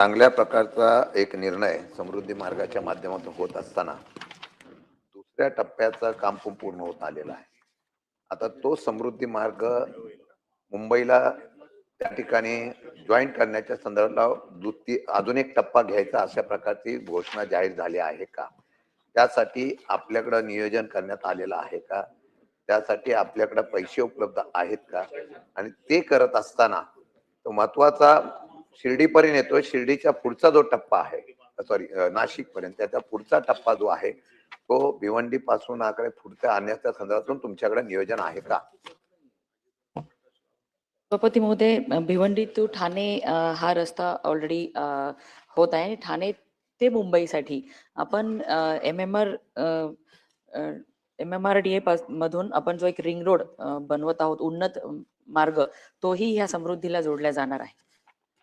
चांगल्या प्रकारचा एक निर्णय समृद्धी मार्गाच्या माध्यमातून होत असताना दुसऱ्या टप्प्याचं काम पण पूर्ण होत आलेलं आहे. आता तो समृद्धी मार्ग मुंबईला त्या ठिकाणी जॉईन करण्याच्या संदर्भात अजून एक टप्पा घ्यायचा अशा प्रकारची घोषणा जाहीर झाली आहे का? त्यासाठी आपल्याकडे नियोजन करण्यात आलेलं आहे का? त्यासाठी आपल्याकडे पैसे उपलब्ध आहेत का? आणि ते करत असताना तो महत्वाचा शिर्डीपर्यंत येतोय. शिर्डीच्या पुढचा जो टप्पा आहे, सॉरी, नाशिक पर्यंत, त्याचा पुढचा टप्पा जो आहे तो भिवंडी पासून आकडे पुढच्या आणण्याच्या संदर्भातून तुमच्याकडे नियोजन आहे का? सभापती महोदय, भिवंडी टू ठाणे हा रस्ता ऑलरेडी होत आहे. ठाणे ते मुंबईसाठी आपण MMRDA मधून आपण जो एक रिंग रोड बनवत आहोत, उन्नत मार्ग, तोही ह्या समृद्धीला जोडला जाणार आहे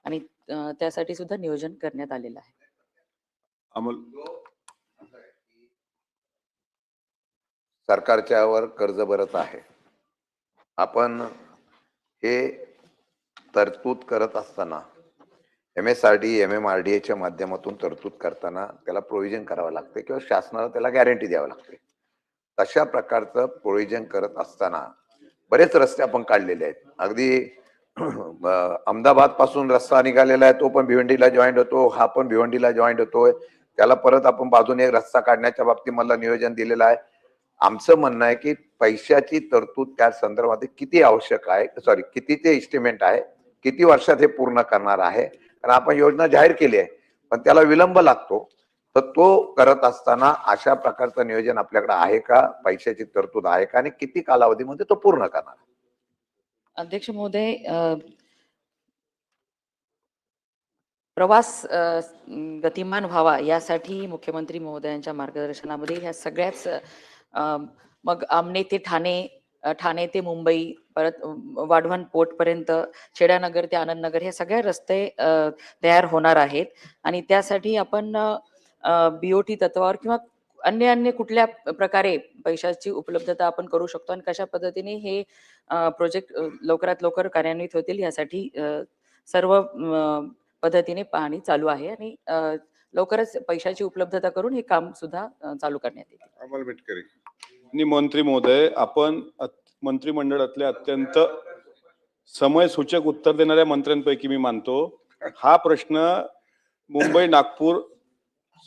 आणि त्यासाठी सुद्धा नियोजन करण्यात आलेलं आहे. अमोल, सरकारच्यावर कर्ज भरत आहे. आपण हे तरतूद करत असताना MSRD MMRDAच्या माध्यमातून तरतूद करताना त्याला प्रोव्हिजन करावं लागते किंवा शासनाला त्याला गॅरंटी द्यावं लागते. तशा प्रकारचं प्रोव्हिजन करत असताना बरेच रस्ते आपण काढलेले आहेत. अगदी अहमदाबाद पासून रस्ता निघालेला आहे, तो पण भिवंडीला जॉईंट होतो, हा पण भिवंडीला जॉईंट होतोय. त्याला परत आपण बाजूने एक रस्ता काढण्याच्या बाबतीत मला नियोजन दिलेलं आहे. आमचं म्हणणं आहे की पैशाची तरतूद त्या संदर्भात किती आवश्यक आहे, सॉरी, कितीचे इस्टिमेट आहे, किती वर्षात हे पूर्ण करणार आहे. कारण आपण योजना जाहीर केली आहे पण त्याला विलंब लागतो. तर तो करत असताना अशा प्रकारचं नियोजन आपल्याकडे आहे का? पैशाची तरतूद आहे का? आणि किती कालावधीमध्ये तो पूर्ण करणार? अध्यक्ष महोदय, प्रवास गतिमान व्हावा यासाठी मुख्यमंत्री महोदयांच्या मार्गदर्शनामध्ये ह्या सगळ्याच मग आमने ते ठाणे, ठाणे ते मुंबई, परत वाढवण पोर्ट पर्यंत, छेडानगर ते आनंदनगर, हे सगळे रस्ते तयार होणार आहेत आणि त्यासाठी आपण BOT तत्वावर किंवा अन्य कुठल्या प्रकारे पैशाची उपलब्धता आपण करू शकतो आणि कशा पद्धतीने हे प्रोजेक्ट लवकरात लवकर कार्यान्वित होतील यासाठी सर्व पद्धतीने पाहणी चालू आहे आणि लवकरच पैशाची उपलब्धता करून हे काम सुद्धा चालू करण्यात येईल. अमोल मिटकरी आणि मंत्री महोदय, आपण मंत्रिमंडळातल्या अत्यंत समयसूचक उत्तर देणाऱ्या मंत्र्यांपैकी मी मानतो. हा प्रश्न मुंबई नागपूर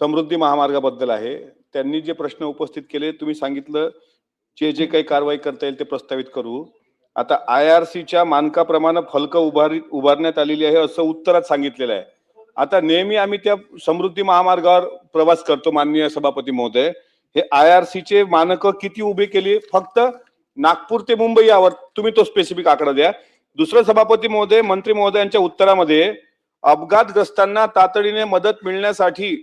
समृद्धी महामार्गाबद्दल आहे. त्यांनी जे प्रश्न उपस्थित केले, तुम्ही सांगितलं जे काही कारवाई करता येईल ते प्रस्तावित करू. आता IRCच्या मानकाप्रमाणे फलक उभारण्यात आलेली आहे असं उत्तरात सांगितलेलं आहे. आता नेहमी आम्ही त्या समृद्धी महामार्गावर प्रवास करतो. माननीय सभापती महोदय, हे IRCचे मानक किती उभे केली? फक्त नागपूर ते मुंबई यावर तुम्ही तो स्पेसिफिक आकडा द्या. दुसरं सभापती महोदय, मंत्री महोदयांच्या उत्तरामध्ये अपघातग्रस्तांना तातडीने मदत मिळण्यासाठी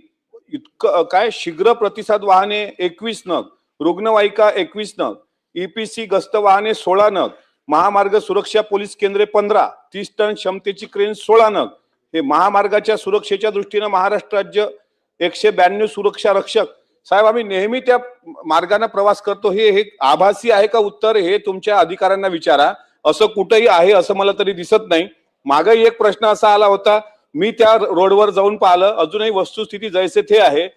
इतकं काय, शीघ्र प्रतिसाद वाहने 21 नग, रुग्णवाहिका 21 नग, EPC गस्त वाहने 16 नग, महामार्ग सुरक्षा पोलीस केंद्रे 15, 30 टन क्षमतेची क्रेन 16 नग. हे महामार्गाच्या सुरक्षेच्या दृष्टीने महाराष्ट्र राज्य 192 सुरक्षा रक्षक. साहेब, आम्ही नेहमी त्या मार्गाने प्रवास करतो. हे आभासी आहे का उत्तर? हे तुमच्या अधिकाऱ्यांना विचारा. असं कुठेही आहे असं मला तरी दिसत नाही. मागही एक प्रश्न असा आला होता, मी त्या रोडवर जाऊन पाहिलं, अजूनही वस्तुस्थिती जैसे थे आहे.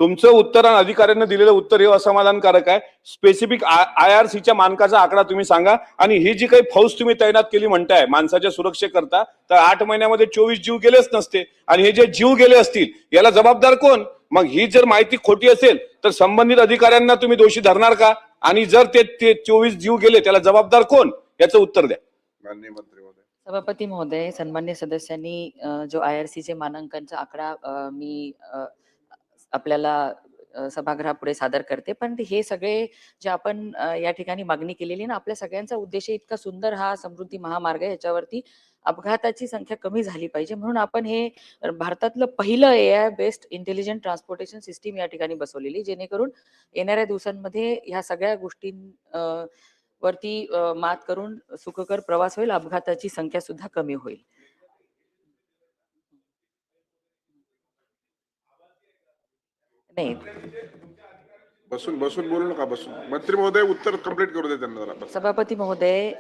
तुमचं उत्तर आणि अधिकाऱ्यांना दिलेलं उत्तर हे असमाधानकारक आहे. स्पेसिफिक IRCच्या मानकाचा आकडा तुम्ही सांगा. आणि ही जी काही फौज तुम्ही तैनात केली म्हणताय माणसाच्या सुरक्षेकरता, तर 8 महिन्यामध्ये 24 जीव गेलेच नसते. आणि हे जे जीव गेले असतील याला जबाबदार कोण? मग ही जर माहिती खोटी असेल तर संबंधित अधिकाऱ्यांना तुम्ही दोषी धरणार का? आणि जर ते 24 जीव गेले त्याला जबाबदार कोण? याचं उत्तर द्या. माननीय मंत्री महोदय. सभापती महोदय, सन्मान्य सदस्यांनी जो IRCचे मानांकनचा आकडा मी आपल्याला सभागृहापुढे सादर करते. पण हे सगळे जे आपण या ठिकाणी मागणी केलेली ना, आपल्या सगळ्यांचा उद्देश इतका सुंदर हा समृद्धी महामार्ग आहे, याच्यावरती अपघाताची संख्या कमी झाली पाहिजे म्हणून आपण हे भारतातलं पहिलं AI based intelligent transportation system या ठिकाणी बसवलेली, जेणेकरून येणाऱ्या दिवसांमध्ये ह्या सगळ्या गोष्टी वरती मात करून सुखकर प्रवास होईल, अपघाताची संख्या सुद्धा कमी होईल. नाही, बसून बोलू नका. बसून मंत्री महोदय उत्तर कंप्लीट करू दे त्यांना. सभापती महोदय,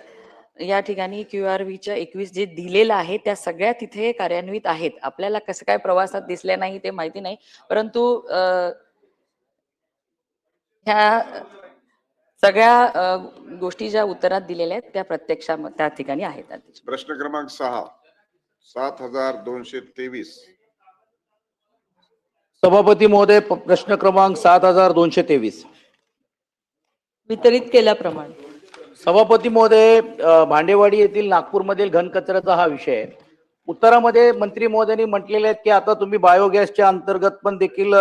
या ठिकाणी QRVच्या 21 जे दिलेलं आहे त्या सगळ्या तिथे कार्यान्वित आहेत. आपल्याला कसं काय प्रवासात दिसल्या नाही ते माहिती नाही, परंतु ह्या सगळ्या गोष्टी ज्या उत्तरात दिलेल्या आहेत त्या प्रत्यक्षात त्या ठिकाणी आहेत. प्रश्न क्रमांक 6 7223. सभापती महोदय, प्रश्न क्रमांक 7223. वितरित केल्याप्रमाणे. सभापती महोदय, भांडेवाडी येथील नागपूरमधील घनकचऱ्याचा हा विषय आहे. उत्तरामध्ये मंत्री महोदयांनी म्हटलेले आहेत की आता तुम्ही बायोगॅसच्या अंतर्गत पण देखील